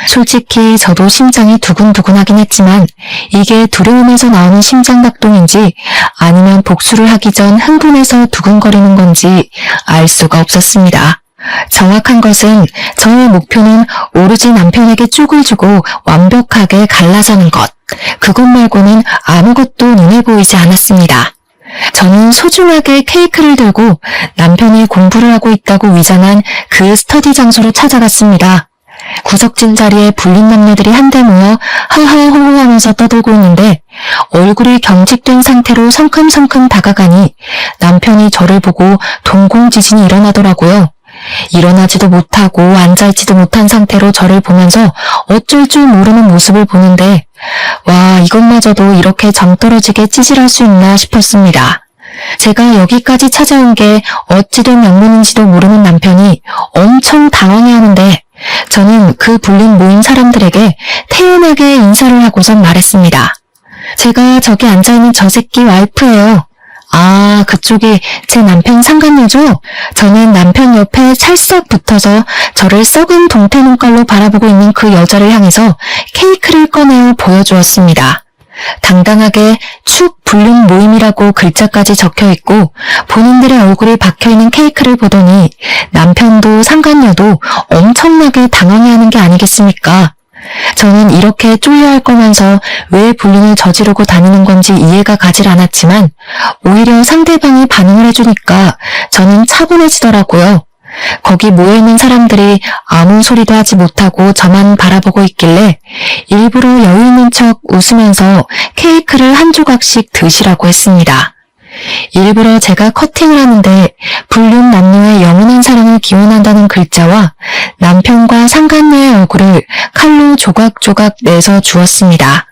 솔직히 저도 심장이 두근두근하긴 했지만 이게 두려움에서 나오는 심장박동인지 아니면 복수를 하기 전 흥분해서 두근거리는 건지 알 수가 없었습니다. 정확한 것은 저의 목표는 오로지 남편에게 쪽을 주고 완벽하게 갈라서는 것. 그것 말고는 아무것도 눈에 보이지 않았습니다. 저는 소중하게 케이크를 들고 남편이 공부를 하고 있다고 위장한 그 스터디 장소로 찾아갔습니다. 구석진 자리에 불린 남녀들이 한데 모여 하하호호 하면서 떠들고 있는데 얼굴이 경직된 상태로 성큼성큼 다가가니 남편이 저를 보고 동공지진이 일어나더라고요. 일어나지도 못하고 앉아있지도 못한 상태로 저를 보면서 어쩔 줄 모르는 모습을 보는데 와, 이것마저도 이렇게 정떨어지게 찌질할 수 있나 싶었습니다. 제가 여기까지 찾아온 게 어찌된 명분인지도 모르는 남편이 엄청 당황해하는데 저는 그 불린 모임 사람들에게 태연하게 인사를 하고선 말했습니다. 제가 저기 앉아있는 저 새끼 와이프예요. 아, 그쪽이 제 남편 상간녀죠? 저는 남편 옆에 찰싹 붙어서 저를 썩은 동태 눈깔로 바라보고 있는 그 여자를 향해서 케이크를 꺼내어 보여주었습니다. 당당하게 축 불륜 모임이라고 글자까지 적혀있고 본인들의 얼굴이 박혀있는 케이크를 보더니 남편도 상간녀도 엄청나게 당황해하는 게 아니겠습니까? 저는 이렇게 쫄려할 거면서 왜 불륜을 저지르고 다니는 건지 이해가 가질 않았지만 오히려 상대방이 반응을 해주니까 저는 차분해지더라고요. 거기 모여있는 사람들이 아무 소리도 하지 못하고 저만 바라보고 있길래 일부러 여유 있는 척 웃으면서 케이크를 한 조각씩 드시라고 했습니다. 일부러 제가 커팅을 하는데 불륜 남녀의 영원한 사랑을 기원한다는 글자와 남편과 상간녀의 얼굴을 칼로 조각조각 내서 주었습니다.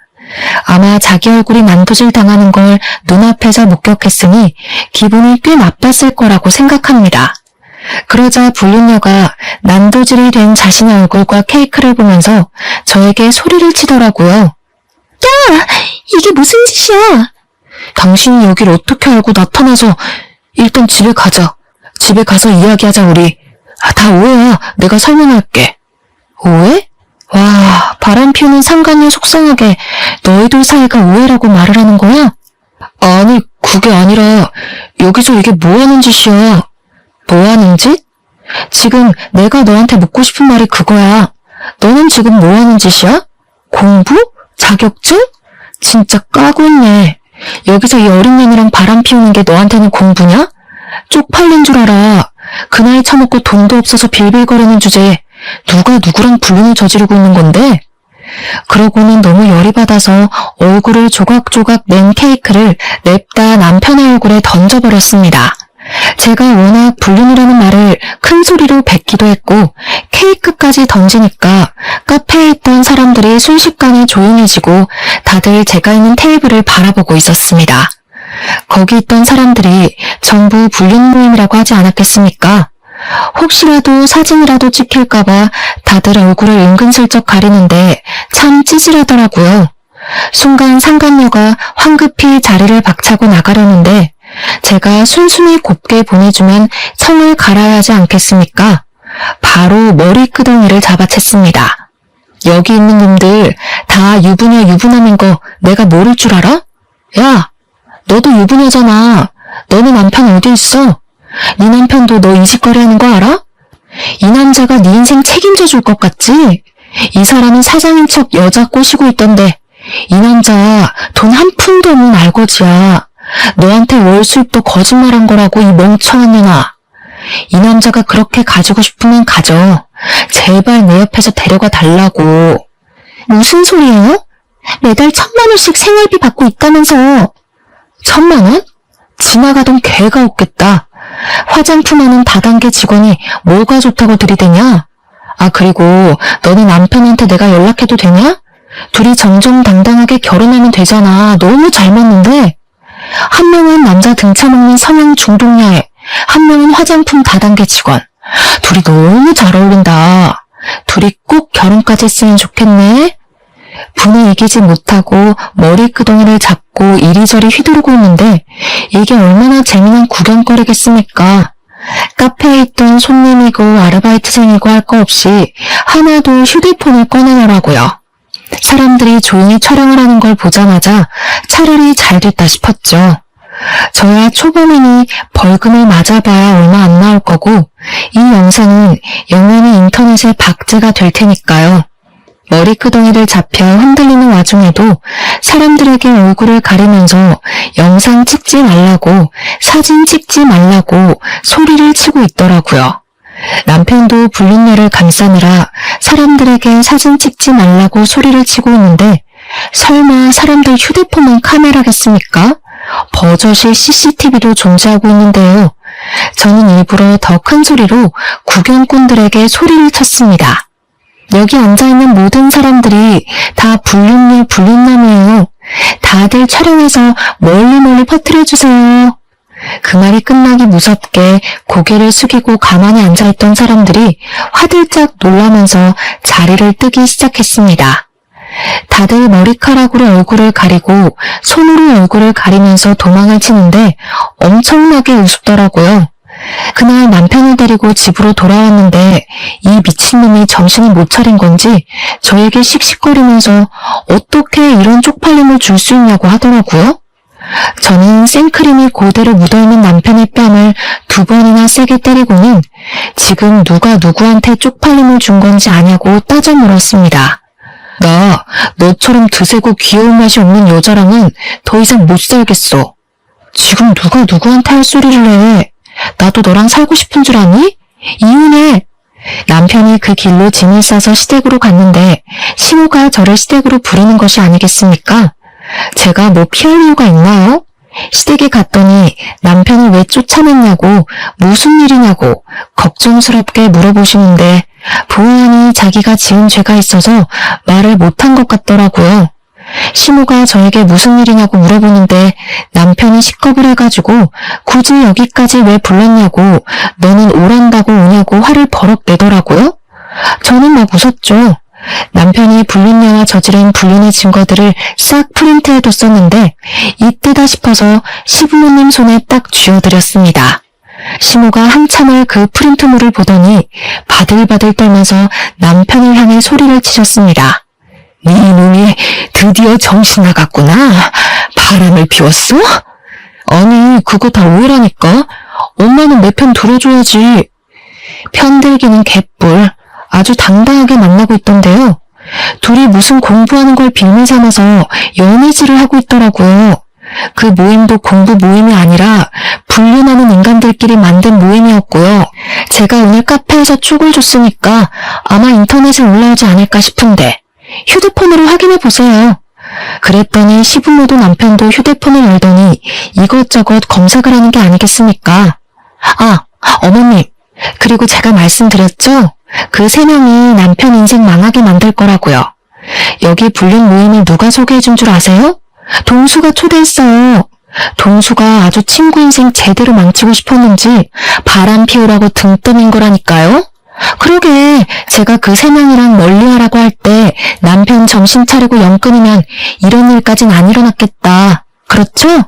아마 자기 얼굴이 난도질 당하는 걸 눈앞에서 목격했으니 기분이 꽤 나빴을 거라고 생각합니다. 그러자 불륜녀가 난도질이 된 자신의 얼굴과 케이크를 보면서 저에게 소리를 치더라고요. 야! 이게 무슨 짓이야? 당신이 여길 어떻게 알고 나타나서 일단 집에 가자. 집에 가서 이야기하자 우리. 다 오해야. 내가 설명할게. 오해? 와, 바람 피우는 상간녀 속상하게 너희들 사이가 오해라고 말을 하는 거야? 아니, 그게 아니라 여기서 이게 뭐하는 짓이야. 뭐하는 짓? 지금 내가 너한테 묻고 싶은 말이 그거야. 너는 지금 뭐하는 짓이야? 공부? 자격증? 진짜 까고 있네. 여기서 이 어린 년이랑 바람 피우는 게 너한테는 공부냐? 쪽팔린 줄 알아. 그 나이 처먹고 돈도 없어서 빌빌거리는 주제에 누가 누구랑 불륜을 저지르고 있는 건데? 그러고는 너무 열이 받아서 얼굴을 조각조각 낸 케이크를 냅다 남편의 얼굴에 던져버렸습니다. 제가 워낙 불륜이라는 말을 큰 소리로 뱉기도 했고 케이크까지 던지니까 카페에 있던 사람들이 순식간에 조용해지고 다들 제가 있는 테이블을 바라보고 있었습니다. 거기 있던 사람들이 전부 불륜 모임이라고 하지 않았겠습니까? 혹시라도 사진이라도 찍힐까봐 다들 얼굴을 은근슬쩍 가리는데 참 찌질하더라고요. 순간 상간녀가 황급히 자리를 박차고 나가려는데 제가 순순히 곱게 보내주면 성을 갈아야 하지 않겠습니까? 바로 머리끄덩이를 잡아챘습니다. 여기 있는 놈들 다 유부녀 유부남인 거 내가 모를 줄 알아? 야, 너도 유부녀잖아. 너네 남편 어디 있어? 네 남편도 너 이 짓거리 하는 거 알아? 이 남자가 네 인생 책임져 줄 것 같지? 이 사람은 사장인 척 여자 꼬시고 있던데 이 남자 돈 한 푼도 없는 알거지야. 너한테 월 수입도 거짓말한 거라고 이 멍청한 년아. 이 남자가 그렇게 가지고 싶으면 가져. 제발 내 옆에서 데려가 달라고. 무슨 소리예요? 매달 1,000만 원씩 생활비 받고 있다면서. 1,000만 원? 지나가던 개가 웃겠다. 화장품 하는 다단계 직원이 뭐가 좋다고 들이대냐? 아, 그리고 너네 남편한테 내가 연락해도 되냐? 둘이 정정당당하게 결혼하면 되잖아. 너무 잘 맞는데? 한 명은 남자 등쳐먹는 성형 중독녀애, 한 명은 화장품 다단계 직원. 둘이 너무 잘 어울린다. 둘이 꼭 결혼까지 했으면 좋겠네. 분을 이기지 못하고 머리끄덩이를 잡고 이리저리 휘두르고 있는데 이게 얼마나 재미난 구경거리겠습니까? 카페에 있던 손님이고 아르바이트생이고 할 거 없이 하나도 휴대폰을 꺼내더라고요. 사람들이 조용히 촬영을 하는 걸 보자마자 차라리 잘 됐다 싶었죠. 저야 초범이니 벌금을 맞아봐야 얼마 안 나올 거고 이 영상은 영원히 인터넷에 박제가 될 테니까요. 머리끄덩이를 잡혀 흔들리는 와중에도 사람들에게 얼굴을 가리면서 영상 찍지 말라고, 사진 찍지 말라고 소리를 치고 있더라고요. 남편도 불륜녀를 감싸느라 사람들에게 사진 찍지 말라고 소리를 치고 있는데 설마 사람들 휴대폰은 카메라겠습니까? 버젓이 CCTV도 존재하고 있는데요. 저는 일부러 더 큰 소리로 구경꾼들에게 소리를 쳤습니다. 여기 앉아있는 모든 사람들이 다 불륜녀, 불륜남이에요. 다들 촬영해서 멀리 퍼뜨려주세요. 그 말이 끝나기 무섭게 고개를 숙이고 가만히 앉아있던 사람들이 화들짝 놀라면서 자리를 뜨기 시작했습니다. 다들 머리카락으로 얼굴을 가리고 손으로 얼굴을 가리면서 도망을 치는데 엄청나게 우습더라고요. 그날 남편을 데리고 집으로 돌아왔는데 이 미친놈이 정신을 못 차린 건지 저에게 씩씩거리면서 어떻게 이런 쪽팔림을 줄 수 있냐고 하더라고요. 저는 생크림이 그대로 묻어있는 남편의 뺨을 2번이나 세게 때리고는 지금 누가 누구한테 쪽팔림을 준 건지 아냐고 따져 물었습니다. 나 너처럼 드세고 귀여운 맛이 없는 여자랑은 더 이상 못 살겠어. 지금 누가 누구한테 할 소리를 해. 나도 너랑 살고 싶은 줄 아니? 이혼해. 남편이 그 길로 짐을 싸서 시댁으로 갔는데 시모가 저를 시댁으로 부르는 것이 아니겠습니까? 제가 뭐 피할 이유가 있나요? 시댁에 갔더니 남편을 왜 쫓아냈냐고, 무슨 일이냐고 걱정스럽게 물어보시는데 보아하니 자기가 지은 죄가 있어서 말을 못한 것 같더라고요. 시모가 저에게 무슨 일이냐고 물어보는데 남편이 식겁을 해가지고 굳이 여기까지 왜 불렀냐고, 너는 오란다고 오냐고 화를 버럭 내더라고요. 저는 막 웃었죠. 남편이 불륜녀와 저지른 불륜의 증거들을 싹 프린트해뒀었는데 이때다 싶어서 시부모님 손에 딱 쥐어드렸습니다. 시모가 한참을 그 프린트물을 보더니 바들바들 떨면서 남편을 향해 소리를 치셨습니다. 네 놈이 드디어 정신 나갔구나. 바람을 피웠어? 아니, 그거 다 오해라니까. 엄마는 내 편 들어줘야지. 편들기는 개뿔. 아주 당당하게 만나고 있던데요. 둘이 무슨 공부하는 걸 빌미 삼아서 연애질을 하고 있더라고요. 그 모임도 공부 모임이 아니라 불륜하는 인간들끼리 만든 모임이었고요. 제가 오늘 카페에서 촉을 줬으니까 아마 인터넷에 올라오지 않을까 싶은데 휴대폰으로 확인해보세요. 그랬더니 시부모도 남편도 휴대폰을 열더니 이것저것 검색을 하는 게 아니겠습니까? 아, 어머님, 그리고 제가 말씀드렸죠? 그 3명이 남편 인생 망하게 만들 거라고요. 여기 불륜 모임을 누가 소개해준 줄 아세요? 동수가 초대했어요. 동수가 아주 친구 인생 제대로 망치고 싶었는지 바람 피우라고 등 떠민 거라니까요. 그러게, 제가 그 3명이랑 멀리하라고 할 때 남편 정신 차리고 영 끊으면 이런 일까진 안 일어났겠다. 그렇죠?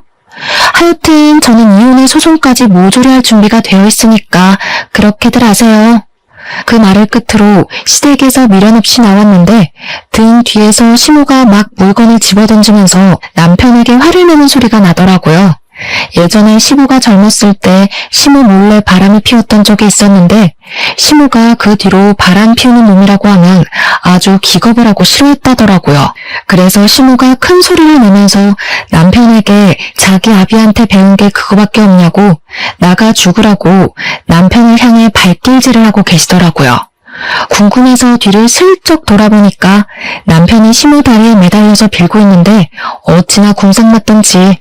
하여튼 저는 이혼의 소송까지 모조리 할 준비가 되어 있으니까 그렇게들 하세요. 그 말을 끝으로 시댁에서 미련 없이 나왔는데 등 뒤에서 시모가 막 물건을 집어던지면서 남편에게 화를 내는 소리가 나더라고요. 예전에 시모가 젊었을 때 시모 몰래 바람을 피웠던 적이 있었는데 시모가 그 뒤로 바람 피우는 놈이라고 하면 아주 기겁을 하고 싫어했다더라고요. 그래서 시모가 큰 소리를 내면서 남편에게 자기 아비한테 배운 게 그거밖에 없냐고 나가 죽으라고 남편을 향해 발길질을 하고 계시더라고요. 궁금해서 뒤를 슬쩍 돌아보니까 남편이 시모 다리에 매달려서 빌고 있는데 어찌나 궁상맞던지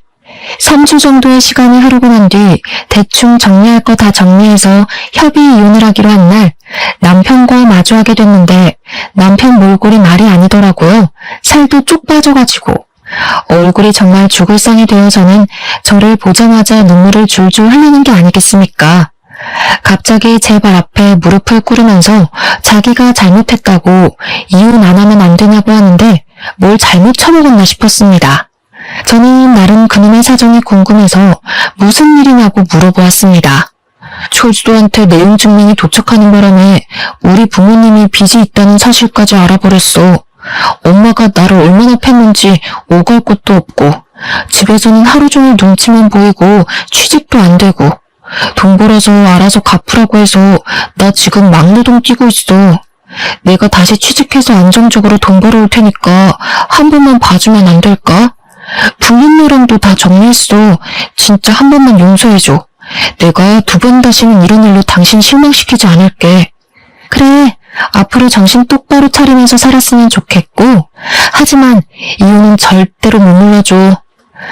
3주 정도의 시간이 흐르고 난 뒤 대충 정리할 거 다 정리해서 협의 이혼을 하기로 한 날 남편과 마주하게 됐는데 남편 몰골이 말이 아니더라고요. 살도 쪽 빠져가지고 얼굴이 정말 죽을 상이 되어서는 저를 보자마자 눈물을 줄줄 흘리는 게 아니겠습니까? 갑자기 제 발 앞에 무릎을 꿇으면서 자기가 잘못했다고 이혼 안 하면 안 되냐고 하는데 뭘 잘못 처먹었나 싶었습니다. 저는 나름 그놈의 사정이 궁금해서 무슨 일이냐고 물어보았습니다. 철수도한테 내용 증명이 도착하는 바람에 우리 부모님이 빚이 있다는 사실까지 알아버렸어. 엄마가 나를 얼마나 팼는지 오갈 곳도 없고 집에서는 하루 종일 눈치만 보이고 취직도 안 되고 돈 벌어서 알아서 갚으라고 해서 나 지금 막노동 뛰고 있어. 내가 다시 취직해서 안정적으로 돈 벌어올 테니까 한 번만 봐주면 안 될까? 불륜녀랑도 다 정리했어. 진짜 한 번만 용서해줘. 내가 2번 다시는 이런 일로 당신 실망시키지 않을게. 그래, 앞으로 정신 똑바로 차리면서 살았으면 좋겠고 하지만 이혼은 절대로 못 눌러줘.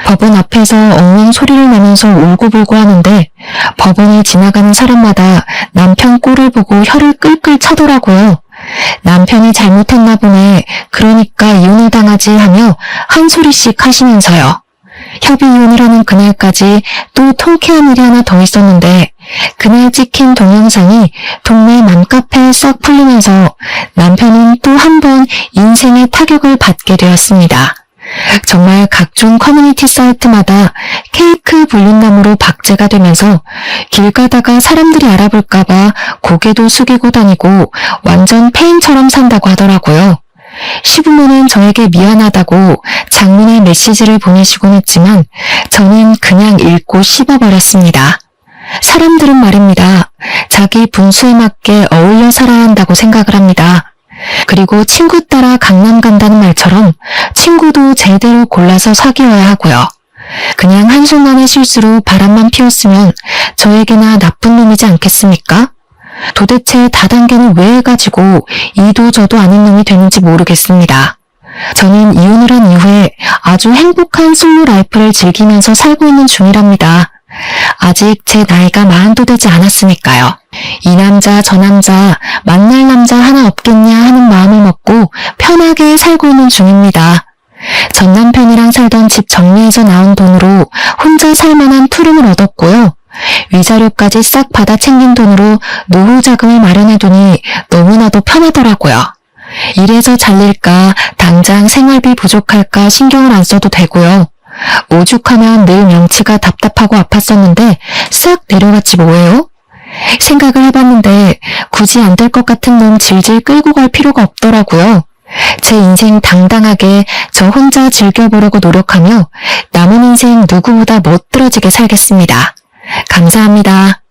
법원 앞에서 엉엉 소리를 내면서 울고불고 하는데 법원을 지나가는 사람마다 남편 꼴을 보고 혀를 끌끌 차더라고요. 남편이 잘못했나 보네. 그러니까 이혼을 당하지 하며 한 소리씩 하시면서요. 협의 이혼을 하는 그날까지 또 통쾌한 일이 하나 더 있었는데 그날 찍힌 동영상이 동네 맘카페에 싹 풀리면서 남편은 또 한 번 인생의 타격을 받게 되었습니다. 정말 각종 커뮤니티 사이트마다 케이크 불륜남으로 박제가 되면서 길 가다가 사람들이 알아볼까봐 고개도 숙이고 다니고 완전 페인처럼 산다고 하더라고요. 시부모는 저에게 미안하다고 장문의 메시지를 보내시곤 했지만 저는 그냥 읽고 씹어버렸습니다. 사람들은 말입니다. 자기 분수에 맞게 어울려 살아야 한다고 생각을 합니다. 그리고 친구 따라 강남 간다는 말처럼 친구도 제대로 골라서 사귀어야 하고요. 그냥 한순간의 실수로 바람만 피웠으면 저에게나 나쁜 놈이지 않겠습니까? 도대체 다단계는 왜 해가지고 이도 저도 아닌 놈이 되는지 모르겠습니다. 저는 이혼을 한 이후에 아주 행복한 솔로 라이프를 즐기면서 살고 있는 중이랍니다. 아직 제 나이가 40도 되지 않았으니까요. 이 남자 저 남자 만날 남자 하나 없겠냐 하는 마음을 먹고 편하게 살고 있는 중입니다. 전 남편이랑 살던 집 정리해서 나온 돈으로 혼자 살만한 푸름을 얻었고요. 위자료까지 싹 받아 챙긴 돈으로 노후 자금을 마련해두니 너무나도 편하더라고요. 이래서 잘릴까 당장 생활비 부족할까 신경을 안 써도 되고요. 오죽하면 늘 명치가 답답하고 아팠었는데 싹 내려갔지 뭐예요? 생각을 해봤는데 굳이 안 될 것 같은 놈 질질 끌고 갈 필요가 없더라고요. 제 인생 당당하게 저 혼자 즐겨보려고 노력하며 남은 인생 누구보다 멋들어지게 살겠습니다. 감사합니다.